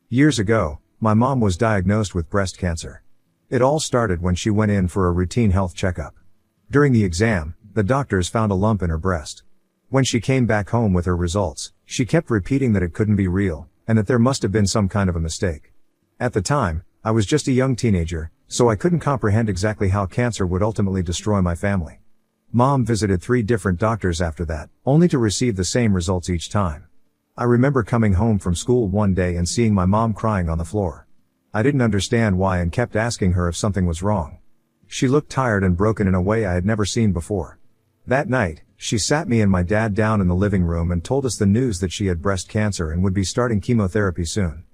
Years ago, my mom was diagnosed with breast cancer. It all started when she went in for a routine health checkup. During the exam, the doctors found a lump in her breast. When she came back home with her results, she kept repeating that it couldn't be real, and that there must have been some kind of a mistake. At the time, I was just a young teenager, so I couldn't comprehend exactly how cancer would ultimately destroy my family. Mom visited 3 different doctors after that, only to receive the same results each time. I remember coming home from school one day and seeing my mom crying on the floor. I didn't understand why and kept asking her if something was wrong. She looked tired and broken in a way I had never seen before. That night, she sat me and my dad down in the living room and told us the news that she had breast cancer and would be starting chemotherapy soon.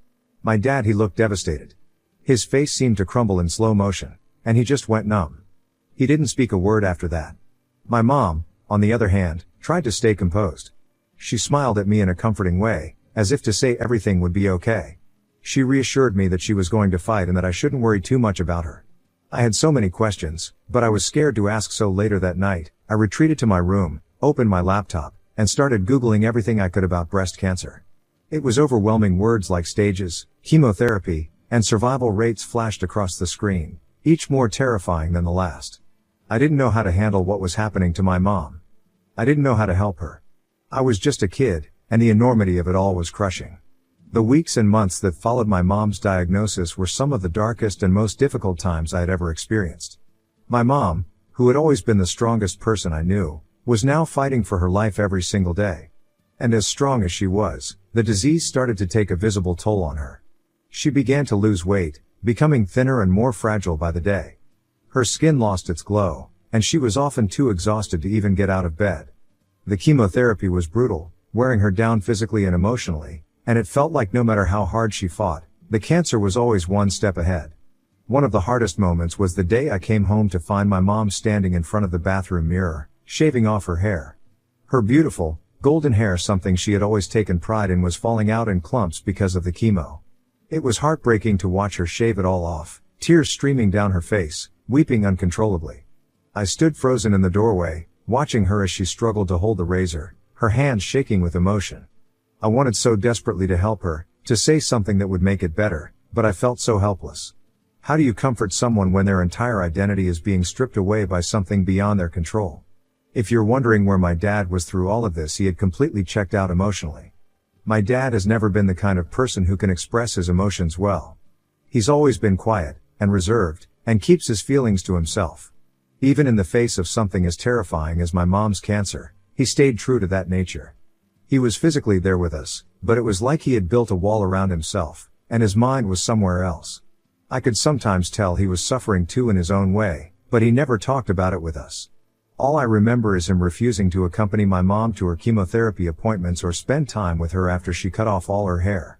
My dad, he looked devastated. His face seemed to crumble in slow motion, and he just went numb. He didn't speak a word after that. My mom, on the other hand, tried to stay composed. She smiled at me in a comforting way, as if to say everything would be okay. She reassured me that she was going to fight and that I shouldn't worry too much about her. I had so many questions, but I was scared to ask, so later that night, I retreated to my room, opened my laptop, and started Googling everything I could about breast cancer. It was overwhelming. Words like stages, chemotherapy, and survival rates flashed across the screen, each more terrifying than the last. I didn't know how to handle what was happening to my mom. I didn't know how to help her. I was just a kid, and the enormity of it all was crushing. The weeks and months that followed my mom's diagnosis were some of the darkest and most difficult times I had ever experienced. My mom, who had always been the strongest person I knew, was now fighting for her life every single day. And as strong as she was, the disease started to take a visible toll on her. She began to lose weight, becoming thinner and more fragile by the day. Her skin lost its glow, and she was often too exhausted to even get out of bed. The chemotherapy was brutal, wearing her down physically and emotionally, and it felt like no matter how hard she fought, the cancer was always one step ahead. One of the hardest moments was the day I came home to find my mom standing in front of the bathroom mirror, shaving off her hair. Her beautiful, golden hair, something she had always taken pride in, was falling out in clumps because of the chemo. It was heartbreaking to watch her shave it all off, tears streaming down her face, weeping uncontrollably. I stood frozen in the doorway, watching her as she struggled to hold the razor, her hands shaking with emotion. I wanted so desperately to help her, to say something that would make it better, but I felt so helpless. How do you comfort someone when their entire identity is being stripped away by something beyond their control? If you're wondering where my dad was through all of this, he had completely checked out emotionally. My dad has never been the kind of person who can express his emotions well. He's always been quiet, and reserved, and keeps his feelings to himself. Even in the face of something as terrifying as my mom's cancer, he stayed true to that nature. He was physically there with us, but it was like he had built a wall around himself, and his mind was somewhere else. I could sometimes tell he was suffering too in his own way, but he never talked about it with us. All I remember is him refusing to accompany my mom to her chemotherapy appointments or spend time with her after she cut off all her hair.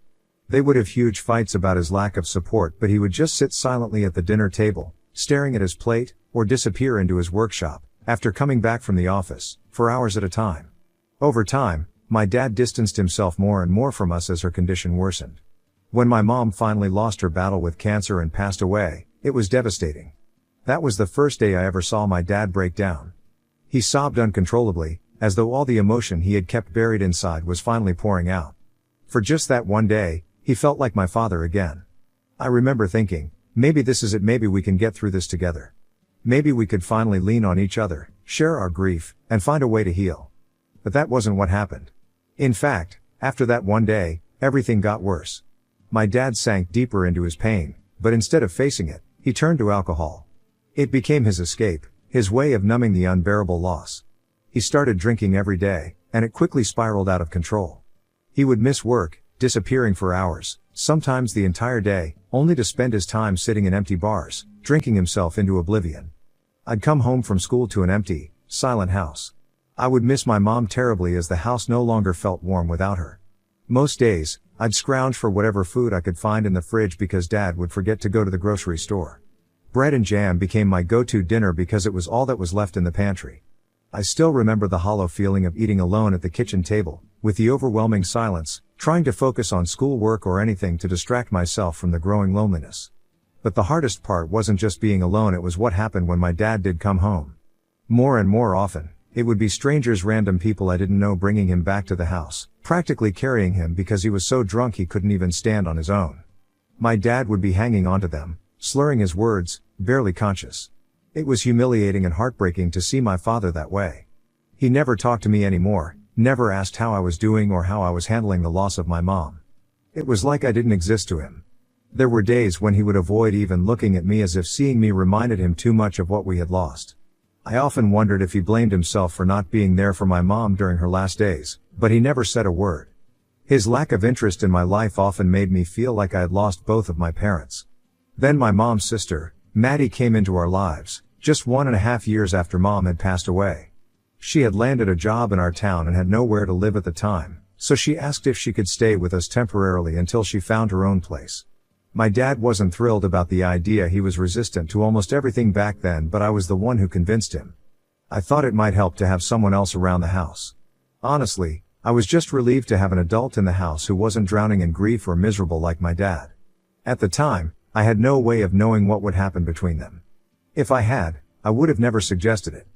They would have huge fights about his lack of support, but he would just sit silently at the dinner table, staring at his plate, or disappear into his workshop, after coming back from the office, for hours at a time. Over time, my dad distanced himself more and more from us as her condition worsened. When my mom finally lost her battle with cancer and passed away, it was devastating. That was the first day I ever saw my dad break down. He sobbed uncontrollably, as though all the emotion he had kept buried inside was finally pouring out. For just that one day, he felt like my father again. I remember thinking, maybe this is it, maybe we can get through this together. Maybe we could finally lean on each other, share our grief, and find a way to heal. But that wasn't what happened. In fact, after that one day, everything got worse. My dad sank deeper into his pain, but instead of facing it, he turned to alcohol. It became his escape, his way of numbing the unbearable loss. He started drinking every day, and it quickly spiraled out of control. He would miss work, disappearing for hours, sometimes the entire day, only to spend his time sitting in empty bars, drinking himself into oblivion. I'd come home from school to an empty, silent house. I would miss my mom terribly, as the house no longer felt warm without her. Most days, I'd scrounge for whatever food I could find in the fridge because Dad would forget to go to the grocery store. Bread and jam became my go-to dinner because it was all that was left in the pantry. I still remember the hollow feeling of eating alone at the kitchen table, with the overwhelming silence, trying to focus on schoolwork or anything to distract myself from the growing loneliness. But the hardest part wasn't just being alone, it was what happened when my dad did come home. More and more often, It would be strangers, random people I didn't know, bringing him back to the house, practically carrying him because he was so drunk he couldn't even stand on his own. My dad would be hanging onto them, slurring his words, barely conscious. It was humiliating and heartbreaking to see my father that way. He never talked to me anymore, never asked how I was doing or how I was handling the loss of my mom. It was like I didn't exist to him. There were days when he would avoid even looking at me, as if seeing me reminded him too much of what we had lost. I often wondered if he blamed himself for not being there for my mom during her last days, but he never said a word. His lack of interest in my life often made me feel like I had lost both of my parents. Then my mom's sister, Maddie, came into our lives, just 1.5 years after Mom had passed away. She had landed a job in our town and had nowhere to live at the time, so she asked if she could stay with us temporarily until she found her own place. My dad wasn't thrilled about the idea. He was resistant to almost everything back then, but I was the one who convinced him. I thought it might help to have someone else around the house. Honestly, I was just relieved to have an adult in the house who wasn't drowning in grief or miserable like my dad. At the time, I had no way of knowing what would happen between them. If I had, I would have never suggested it.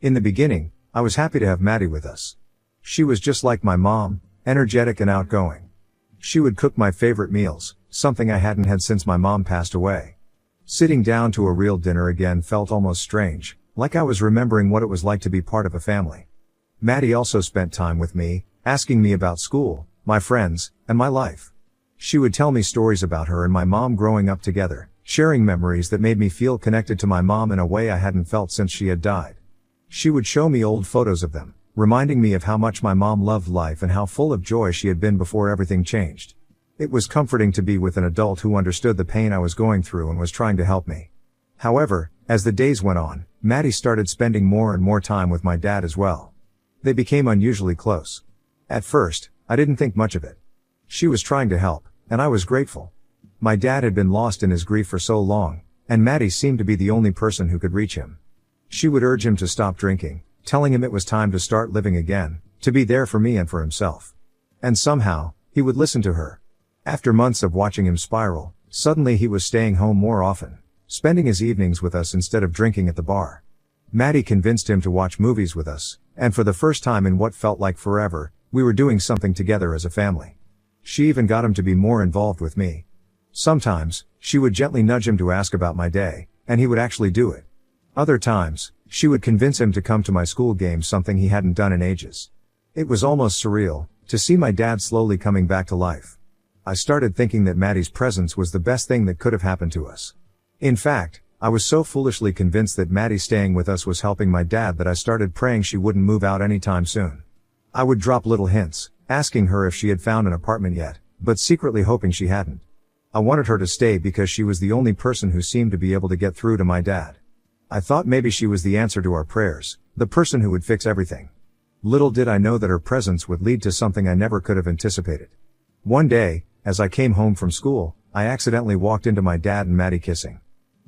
In the beginning, I was happy to have Maddie with us. She was just like my mom, energetic and outgoing. She would cook my favorite meals, something I hadn't had since my mom passed away. Sitting down to a real dinner again felt almost strange, like I was remembering what it was like to be part of a family. Maddie also spent time with me, asking me about school, my friends, and my life. She would tell me stories about her and my mom growing up together, sharing memories that made me feel connected to my mom in a way I hadn't felt since she had died. She would show me old photos of them, reminding me of how much my mom loved life and how full of joy she had been before everything changed. It was comforting to be with an adult who understood the pain I was going through and was trying to help me. However, as the days went on, Maddie started spending more and more time with my dad as well. They became unusually close. At first, I didn't think much of it. She was trying to help, and I was grateful. My dad had been lost in his grief for so long, and Maddie seemed to be the only person who could reach him. She would urge him to stop drinking, telling him it was time to start living again, to be there for me and for himself. And somehow, he would listen to her. After months of watching him spiral, suddenly he was staying home more often, spending his evenings with us instead of drinking at the bar. Maddie convinced him to watch movies with us, and for the first time in what felt like forever, we were doing something together as a family. She even got him to be more involved with me. Sometimes, she would gently nudge him to ask about my day, and he would actually do it. Other times, she would convince him to come to my school games, something he hadn't done in ages. It was almost surreal, to see my dad slowly coming back to life. I started thinking that Maddie's presence was the best thing that could have happened to us. In fact, I was so foolishly convinced that Maddie staying with us was helping my dad that I started praying she wouldn't move out anytime soon. I would drop little hints, asking her if she had found an apartment yet, but secretly hoping she hadn't. I wanted her to stay because she was the only person who seemed to be able to get through to my dad. I thought maybe she was the answer to our prayers, the person who would fix everything. Little did I know that her presence would lead to something I never could have anticipated. One day, as I came home from school, I accidentally walked into my dad and Maddie kissing.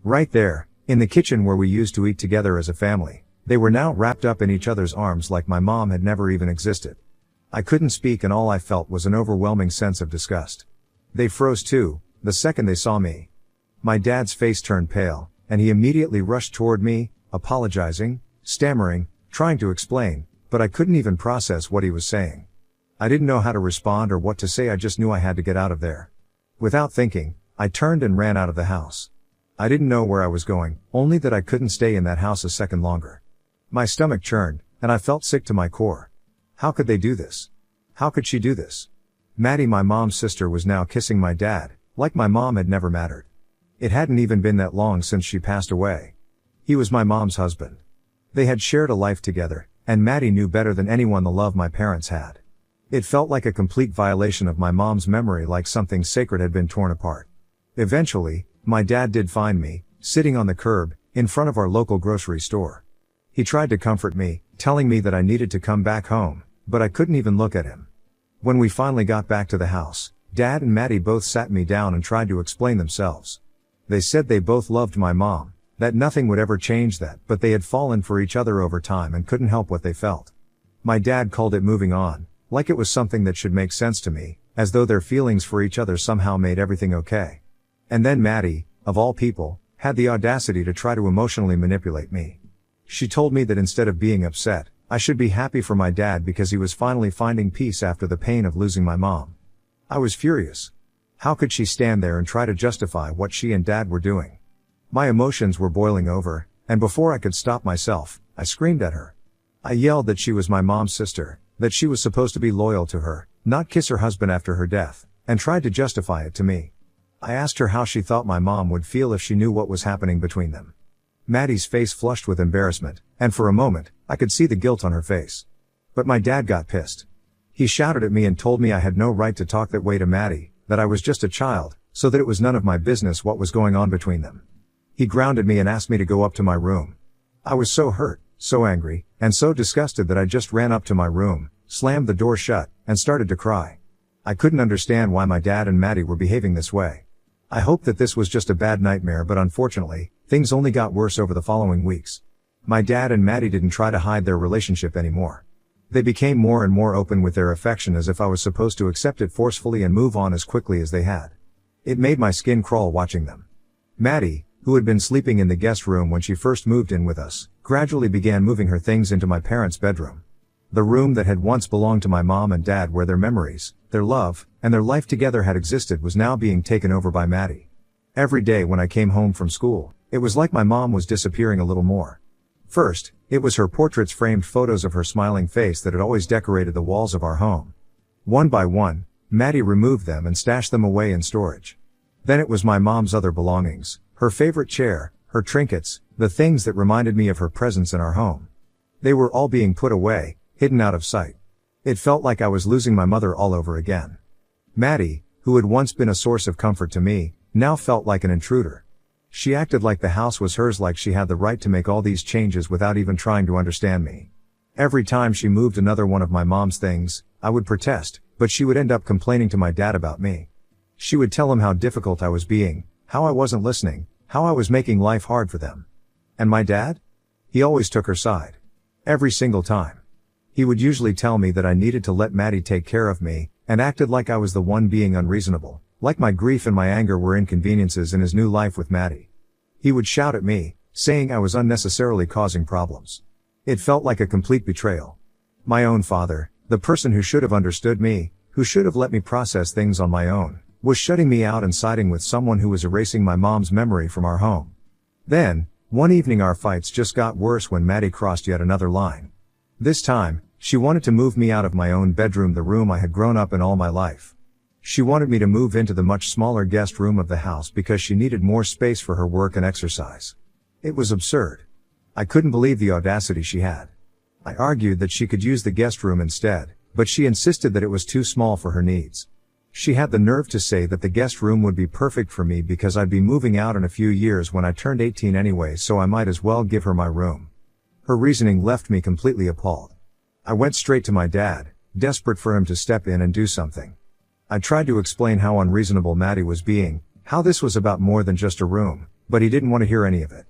Right there, in the kitchen where we used to eat together as a family, they were now wrapped up in each other's arms like my mom had never even existed. I couldn't speak and all I felt was an overwhelming sense of disgust. They froze too, the second they saw me. My dad's face turned pale, and he immediately rushed toward me, apologizing, stammering, trying to explain, but I couldn't even process what he was saying. I didn't know how to respond or what to say. I just knew I had to get out of there. Without thinking, I turned and ran out of the house. I didn't know where I was going, only that I couldn't stay in that house a second longer. My stomach churned, and I felt sick to my core. How could they do this? How could she do this? Maddie, my mom's sister, was now kissing my dad, like my mom had never mattered. It hadn't even been that long since she passed away. He was my mom's husband. They had shared a life together, and Maddie knew better than anyone the love my parents had. It felt like a complete violation of my mom's memory, like something sacred had been torn apart. Eventually, my dad did find me, sitting on the curb, in front of our local grocery store. He tried to comfort me, telling me that I needed to come back home, but I couldn't even look at him. When we finally got back to the house, Dad and Maddie both sat me down and tried to explain themselves. They said they both loved my mom, that nothing would ever change that, but they had fallen for each other over time and couldn't help what they felt. My dad called it moving on, like it was something that should make sense to me, as though their feelings for each other somehow made everything okay. And then Maddie, of all people, had the audacity to try to emotionally manipulate me. She told me that instead of being upset, I should be happy for my dad because he was finally finding peace after the pain of losing my mom. I was furious. How could she stand there and try to justify what she and dad were doing? My emotions were boiling over, and before I could stop myself, I screamed at her. I yelled that she was my mom's sister, that she was supposed to be loyal to her, not kiss her husband after her death, and tried to justify it to me. I asked her how she thought my mom would feel if she knew what was happening between them. Maddie's face flushed with embarrassment, and for a moment, I could see the guilt on her face. But my dad got pissed. He shouted at me and told me I had no right to talk that way to Maddie, that I was just a child, so that it was none of my business what was going on between them. He grounded me and asked me to go up to my room. I was so hurt, so angry, and so disgusted that I just ran up to my room, slammed the door shut, and started to cry. I couldn't understand why my dad and Maddie were behaving this way. I hoped that this was just a bad nightmare, but unfortunately, things only got worse over the following weeks. My dad and Maddie didn't try to hide their relationship anymore. They became more and more open with their affection, as if I was supposed to accept it forcefully and move on as quickly as they had. It made my skin crawl watching them. Maddie, who had been sleeping in the guest room when she first moved in with us, gradually began moving her things into my parents' bedroom. The room that had once belonged to my mom and dad, where their memories, their love, and their life together had existed, was now being taken over by Maddie. Every day when I came home from school, it was like my mom was disappearing a little more. First, it was her portraits, framed photos of her smiling face that had always decorated the walls of our home. One by one, Maddie removed them and stashed them away in storage. Then it was my mom's other belongings, her favorite chair, her trinkets, the things that reminded me of her presence in our home. They were all being put away, hidden out of sight. It felt like I was losing my mother all over again. Maddie, who had once been a source of comfort to me, now felt like an intruder. She acted like the house was hers, like she had the right to make all these changes without even trying to understand me. Every time she moved another one of my mom's things, I would protest, but she would end up complaining to my dad about me. She would tell him how difficult I was being, how I wasn't listening, how I was making life hard for them. And my dad? He always took her side. Every single time. He would usually tell me that I needed to let Maddie take care of me, and acted like I was the one being unreasonable, like my grief and my anger were inconveniences in his new life with Maddie. He would shout at me, saying I was unnecessarily causing problems. It felt like a complete betrayal. My own father, the person who should have understood me, who should have let me process things on my own, was shutting me out and siding with someone who was erasing my mom's memory from our home. Then, one evening our fights just got worse when Maddie crossed yet another line. This time, she wanted to move me out of my own bedroom, the room I had grown up in all my life. She wanted me to move into the much smaller guest room of the house because she needed more space for her work and exercise. It was absurd. I couldn't believe the audacity she had. I argued that she could use the guest room instead, but she insisted that it was too small for her needs. She had the nerve to say that the guest room would be perfect for me because I'd be moving out in a few years when I turned 18 anyway, so I might as well give her my room. Her reasoning left me completely appalled. I went straight to my dad, desperate for him to step in and do something. I tried to explain how unreasonable Maddie was being, how this was about more than just a room, but he didn't want to hear any of it.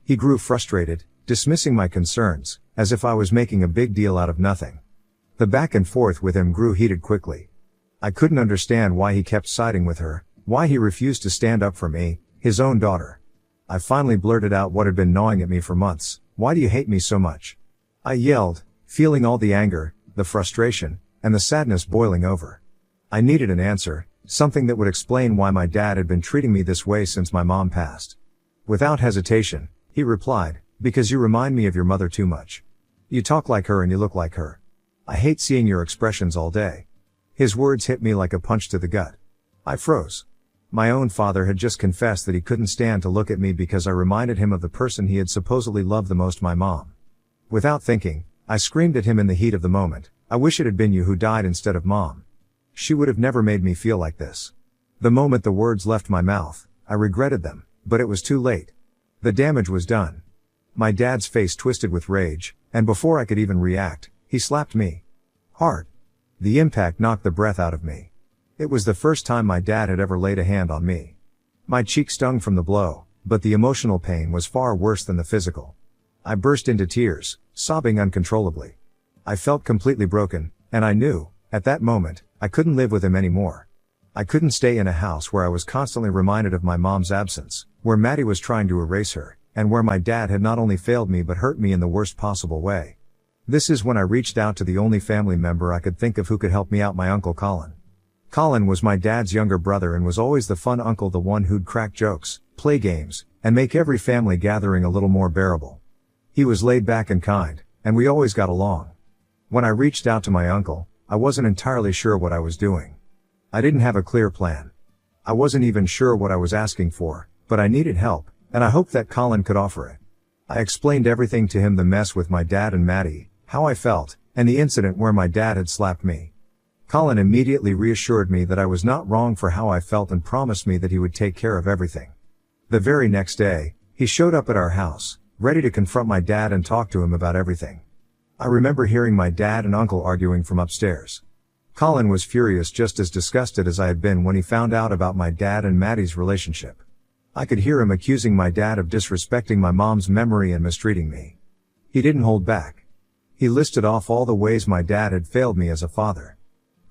He grew frustrated, dismissing my concerns, as if I was making a big deal out of nothing. The back and forth with him grew heated quickly. I couldn't understand why he kept siding with her, why he refused to stand up for me, his own daughter. I finally blurted out what had been gnawing at me for months. "Why do you hate me so much?" I yelled, feeling all the anger, the frustration, and the sadness boiling over. I needed an answer, something that would explain why my dad had been treating me this way since my mom passed. Without hesitation, he replied, "Because you remind me of your mother too much. You talk like her and you look like her. I hate seeing your expressions all day." His words hit me like a punch to the gut. I froze. My own father had just confessed that he couldn't stand to look at me because I reminded him of the person he had supposedly loved the most, my mom. Without thinking, I screamed at him in the heat of the moment, "I wish it had been you who died instead of Mom. She would have never made me feel like this." The moment the words left my mouth, I regretted them, but it was too late. The damage was done. My dad's face twisted with rage, and before I could even react, he slapped me. Hard. The impact knocked the breath out of me. It was the first time my dad had ever laid a hand on me. My cheek stung from the blow, but the emotional pain was far worse than the physical. I burst into tears, sobbing uncontrollably. I felt completely broken, and I knew, at that moment, I couldn't live with him anymore. I couldn't stay in a house where I was constantly reminded of my mom's absence, where Maddie was trying to erase her, and where my dad had not only failed me but hurt me in the worst possible way. This is when I reached out to the only family member I could think of who could help me out, my Uncle Colin. Colin was my dad's younger brother and was always the fun uncle, the one who'd crack jokes, play games, and make every family gathering a little more bearable. He was laid back and kind, and we always got along. When I reached out to my uncle, I wasn't entirely sure what I was doing. I didn't have a clear plan. I wasn't even sure what I was asking for, but I needed help, and I hoped that Colin could offer it. I explained everything to him, the mess with my dad and Maddie, how I felt, and the incident where my dad had slapped me. Colin immediately reassured me that I was not wrong for how I felt and promised me that he would take care of everything. The very next day, he showed up at our house, ready to confront my dad and talk to him about everything. I remember hearing my dad and uncle arguing from upstairs. Colin was furious, just as disgusted as I had been when he found out about my dad and Maddie's relationship. I could hear him accusing my dad of disrespecting my mom's memory and mistreating me. He didn't hold back. He listed off all the ways my dad had failed me as a father.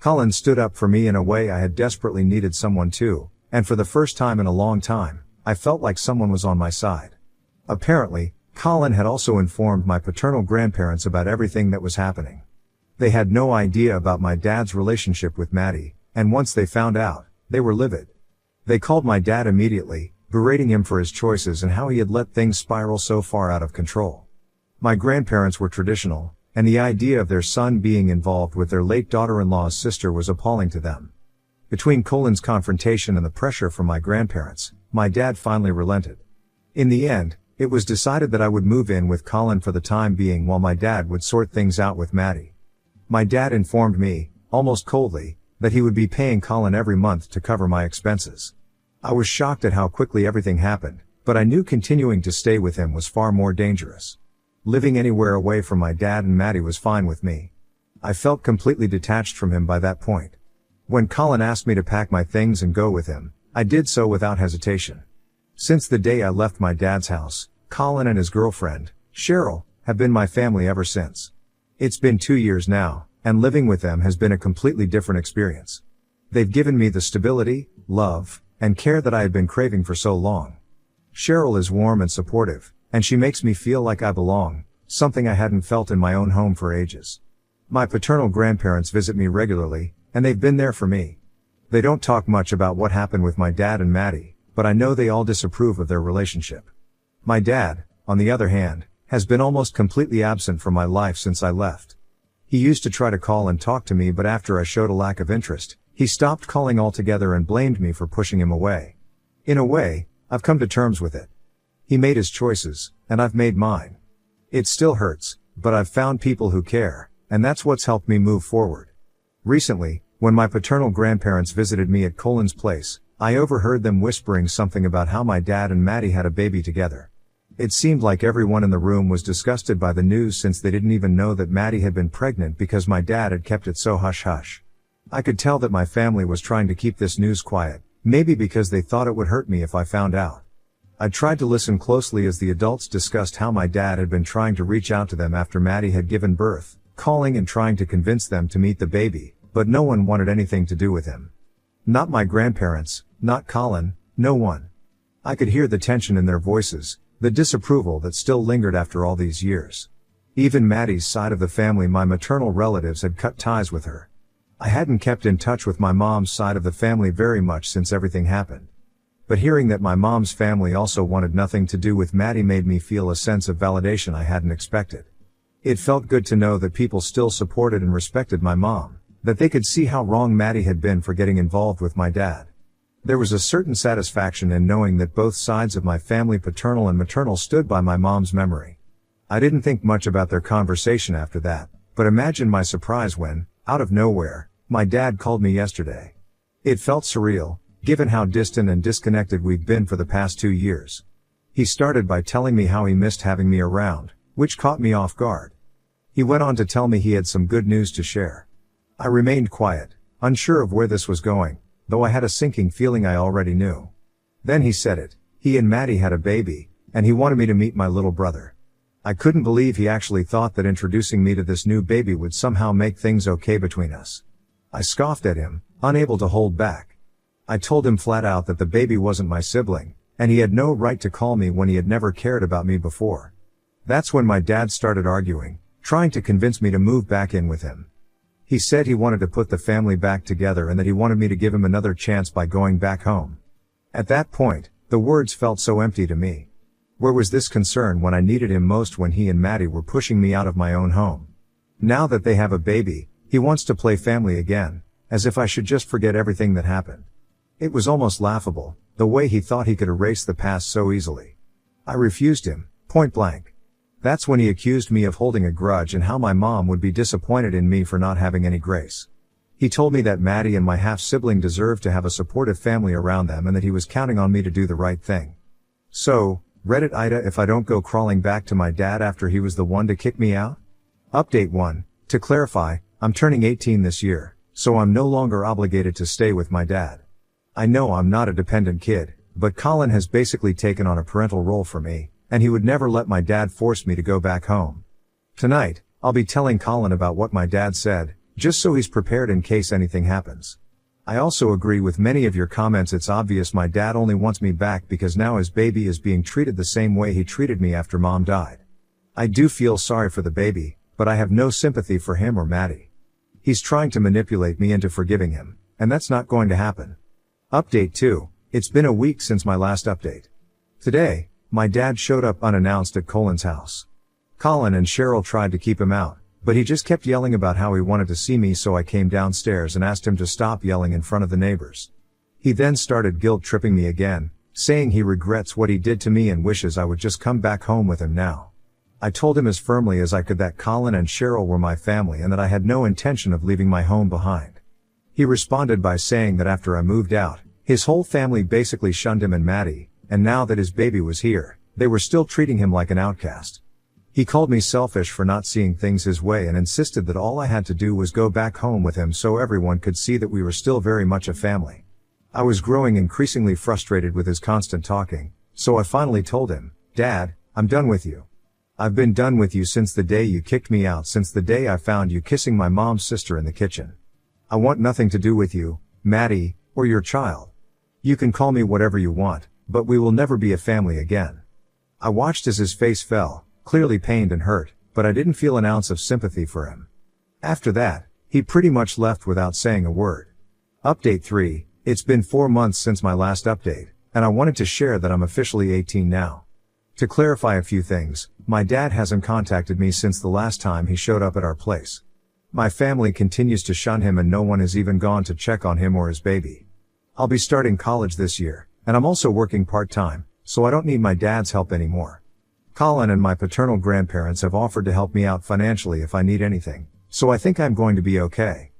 Colin stood up for me in a way I had desperately needed someone to, and for the first time in a long time, I felt like someone was on my side. Apparently, Colin had also informed my paternal grandparents about everything that was happening. They had no idea about my dad's relationship with Maddie, and once they found out, they were livid. They called my dad immediately, berating him for his choices and how he had let things spiral so far out of control. My grandparents were traditional, and the idea of their son being involved with their late daughter-in-law's sister was appalling to them. Between Colin's confrontation and the pressure from my grandparents, my dad finally relented. In the end, it was decided that I would move in with Colin for the time being while my dad would sort things out with Maddie. My dad informed me, almost coldly, that he would be paying Colin every month to cover my expenses. I was shocked at how quickly everything happened, but I knew continuing to stay with him was far more dangerous. Living anywhere away from my dad and Maddie was fine with me. I felt completely detached from him by that point. When Colin asked me to pack my things and go with him, I did so without hesitation. Since the day I left my dad's house, Colin and his girlfriend, Cheryl, have been my family ever since. It's been 2 years now, and living with them has been a completely different experience. They've given me the stability, love, and care that I had been craving for so long. Cheryl is warm and supportive, and she makes me feel like I belong, something I hadn't felt in my own home for ages. My paternal grandparents visit me regularly, and they've been there for me. They don't talk much about what happened with my dad and Maddie, but I know they all disapprove of their relationship. My dad, on the other hand, has been almost completely absent from my life since I left. He used to try to call and talk to me, but after I showed a lack of interest, he stopped calling altogether and blamed me for pushing him away. In a way, I've come to terms with it. He made his choices, and I've made mine. It still hurts, but I've found people who care, and that's what's helped me move forward. Recently, when my paternal grandparents visited me at Colin's place, I overheard them whispering something about how my dad and Maddie had a baby together. It seemed like everyone in the room was disgusted by the news, since they didn't even know that Maddie had been pregnant because my dad had kept it so hush-hush. I could tell that my family was trying to keep this news quiet, maybe because they thought it would hurt me if I found out. I tried to listen closely as the adults discussed how my dad had been trying to reach out to them after Maddie had given birth, calling and trying to convince them to meet the baby, but no one wanted anything to do with him. Not my grandparents, not Colin, no one. I could hear the tension in their voices, the disapproval that still lingered after all these years. Even Maddie's side of the family, my maternal relatives, had cut ties with her. I hadn't kept in touch with my mom's side of the family very much since everything happened. But hearing that my mom's family also wanted nothing to do with Maddie made me feel a sense of validation I hadn't expected. It felt good to know that people still supported and respected my mom, that they could see how wrong Maddie had been for getting involved with my dad. There was a certain satisfaction in knowing that both sides of my family, paternal and maternal, stood by my mom's memory. I didn't think much about their conversation after that, but imagine my surprise when, out of nowhere, my dad called me yesterday. It felt surreal, given how distant and disconnected we've been for the past 2 years. He started by telling me how he missed having me around, which caught me off guard. He went on to tell me he had some good news to share. I remained quiet, unsure of where this was going, though I had a sinking feeling I already knew. Then he said it. He and Maddie had a baby, and he wanted me to meet my little brother. I couldn't believe he actually thought that introducing me to this new baby would somehow make things okay between us. I scoffed at him, unable to hold back. I told him flat out that the baby wasn't my sibling, and he had no right to call me when he had never cared about me before. That's when my dad started arguing, trying to convince me to move back in with him. He said he wanted to put the family back together and that he wanted me to give him another chance by going back home. At that point, the words felt so empty to me. Where was this concern when I needed him most, when he and Maddie were pushing me out of my own home? Now that they have a baby, he wants to play family again, as if I should just forget everything that happened. It was almost laughable, the way he thought he could erase the past so easily. I refused him, point blank. That's when he accused me of holding a grudge and how my mom would be disappointed in me for not having any grace. He told me that Maddie and my half-sibling deserved to have a supportive family around them and that he was counting on me to do the right thing. So, Reddit Ida, if I don't go crawling back to my dad after he was the one to kick me out? Update 1. To clarify, I'm turning 18 this year, so I'm no longer obligated to stay with my dad. I know I'm not a dependent kid, but Colin has basically taken on a parental role for me, and he would never let my dad force me to go back home. Tonight, I'll be telling Colin about what my dad said, just so he's prepared in case anything happens. I also agree with many of your comments. It's obvious my dad only wants me back because now his baby is being treated the same way he treated me after mom died. I do feel sorry for the baby, but I have no sympathy for him or Maddie. He's trying to manipulate me into forgiving him, and that's not going to happen. Update 2. It's been a week since my last update. Today, my dad showed up unannounced at Colin's house. Colin and Cheryl tried to keep him out, but he just kept yelling about how he wanted to see me, so I came downstairs and asked him to stop yelling in front of the neighbors. He then started guilt-tripping me again, saying he regrets what he did to me and wishes I would just come back home with him now. I told him as firmly as I could that Colin and Cheryl were my family and that I had no intention of leaving my home behind. He responded by saying that after I moved out, his whole family basically shunned him and Maddie, and now that his baby was here, they were still treating him like an outcast. He called me selfish for not seeing things his way and insisted that all I had to do was go back home with him so everyone could see that we were still very much a family. I was growing increasingly frustrated with his constant talking, so I finally told him, "Dad, I'm done with you. I've been done with you since the day you kicked me out, since the day I found you kissing my mom's sister in the kitchen. I want nothing to do with you, Maddie, or your child. You can call me whatever you want, but we will never be a family again." I watched as his face fell, clearly pained and hurt, but I didn't feel an ounce of sympathy for him. After that, he pretty much left without saying a word. Update 3. It's been 4 months since my last update, and I wanted to share that I'm officially 18 now. To clarify a few things, my dad hasn't contacted me since the last time he showed up at our place. My family continues to shun him and no one has even gone to check on him or his baby. I'll be starting college this year, and I'm also working part-time, so I don't need my dad's help anymore. Colin and my paternal grandparents have offered to help me out financially if I need anything, so I think I'm going to be okay.